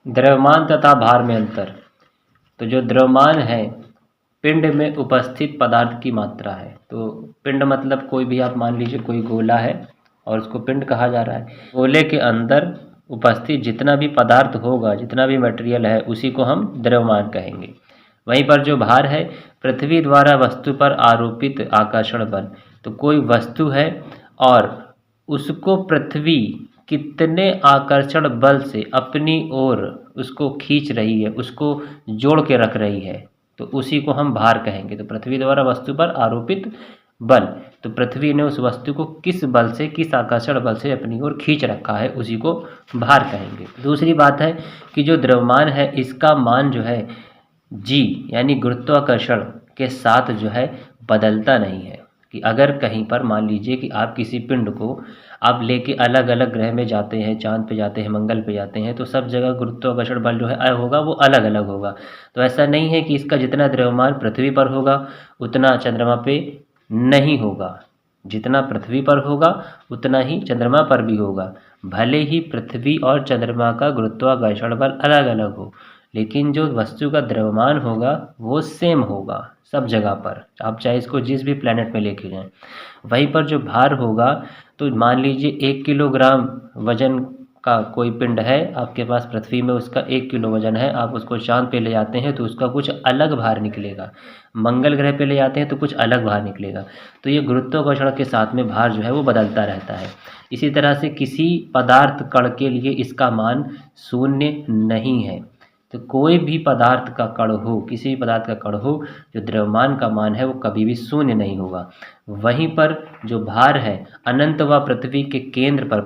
द्रव्यमान तथा भार में अंतर। तो जो द्रव्यमान है पिंड में उपस्थित पदार्थ की मात्रा है। तो पिंड मतलब कोई भी, आप मान लीजिए कोई गोला है और उसको पिंड कहा जा रहा है। गोले के अंदर उपस्थित जितना भी पदार्थ होगा, जितना भी मटेरियल है, उसी को हम द्रव्यमान कहेंगे। वहीं पर जो भार है, पृथ्वी द्वारा वस्तु पर आरोपित आकर्षण बल। तो कोई वस्तु है और उसको पृथ्वी कितने आकर्षण बल से अपनी ओर उसको खींच रही है, उसको जोड़ के रख रही है, तो उसी को हम भार कहेंगे। तो पृथ्वी द्वारा वस्तु पर आरोपित बल, तो पृथ्वी ने उस वस्तु को किस बल से, किस आकर्षण बल से अपनी ओर खींच रखा है, उसी को भार कहेंगे। दूसरी बात है कि जो द्रव्यमान है इसका मान जो है जी यानी गुरुत्वाकर्षण के साथ जो है बदलता नहीं है। कि अगर कहीं पर मान लीजिए कि आप किसी पिंड को आप लेके अलग अलग ग्रह में जाते हैं, चांद पे जाते हैं, मंगल पे जाते हैं, तो सब जगह गुरुत्वाकर्षण बल जो है होगा वो अलग अलग होगा। तो ऐसा नहीं है कि इसका जितना द्रव्यमान पृथ्वी पर होगा उतना चंद्रमा पे नहीं होगा। जितना पृथ्वी पर होगा उतना ही चंद्रमा पर भी होगा। भले ही पृथ्वी और चंद्रमा का गुरुत्वाकर्षण बल अलग अलग हो, लेकिन जो वस्तु का द्रव्यमान होगा वो सेम होगा सब जगह पर, आप चाहे इसको जिस भी प्लेनेट में लेके जाएं। वहीं पर जो भार होगा, तो मान लीजिए 1 किलोग्राम वजन का कोई पिंड है आपके पास पृथ्वी में, उसका 1 किलो वजन है, आप उसको चांद पे ले जाते हैं तो उसका कुछ अलग भार निकलेगा। मंगल ग्रह पे ले जाते हैं तो कुछ अलग भार निकलेगा। तो ये गुरुत्वाकर्षण के साथ में भार जो है वो बदलता रहता है। इसी तरह से किसी पदार्थ कण के लिए इसका मान शून्य नहीं है। तो कोई भी पदार्थ का कण हो, किसी भी पदार्थ का कण हो, जो द्रव्यमान का मान है वो कभी भी शून्य नहीं होगा। वहीं पर जो भार है, अनंत व पृथ्वी के केंद्र पर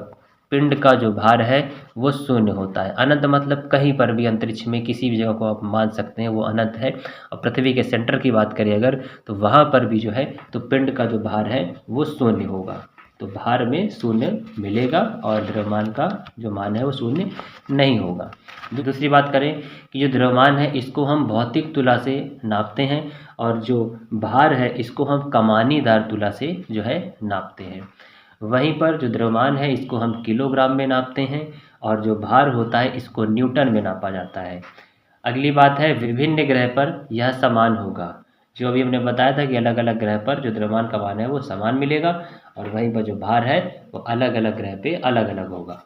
पिंड का जो भार है वो शून्य होता है। अनंत मतलब कहीं पर भी अंतरिक्ष में किसी भी जगह को आप मान सकते हैं वो अनंत है। और पृथ्वी के सेंटर की बात करें अगर, तो वहाँ पर भी जो है तो पिंड का जो भार है वो शून्य होगा। तो भार में शून्य मिलेगा और द्रव्यमान का जो मान है वो शून्य नहीं होगा। दूसरी बात करें कि जो द्रव्यमान है इसको हम भौतिक तुला से नापते हैं और जो भार है इसको हम कमानीदार तुला से जो है नापते हैं। वहीं पर जो द्रव्यमान है इसको हम किलोग्राम में नापते हैं और जो भार होता है इसको न्यूटन में नापा जाता है। अगली बात है विभिन्न ग्रह पर यह समान होगा। जो अभी हमने बताया था कि अलग अलग ग्रह पर जो द्रव्यमान का मान है वो समान मिलेगा और वहीं पर जो भार है वो अलग अलग ग्रह पे अलग अलग होगा।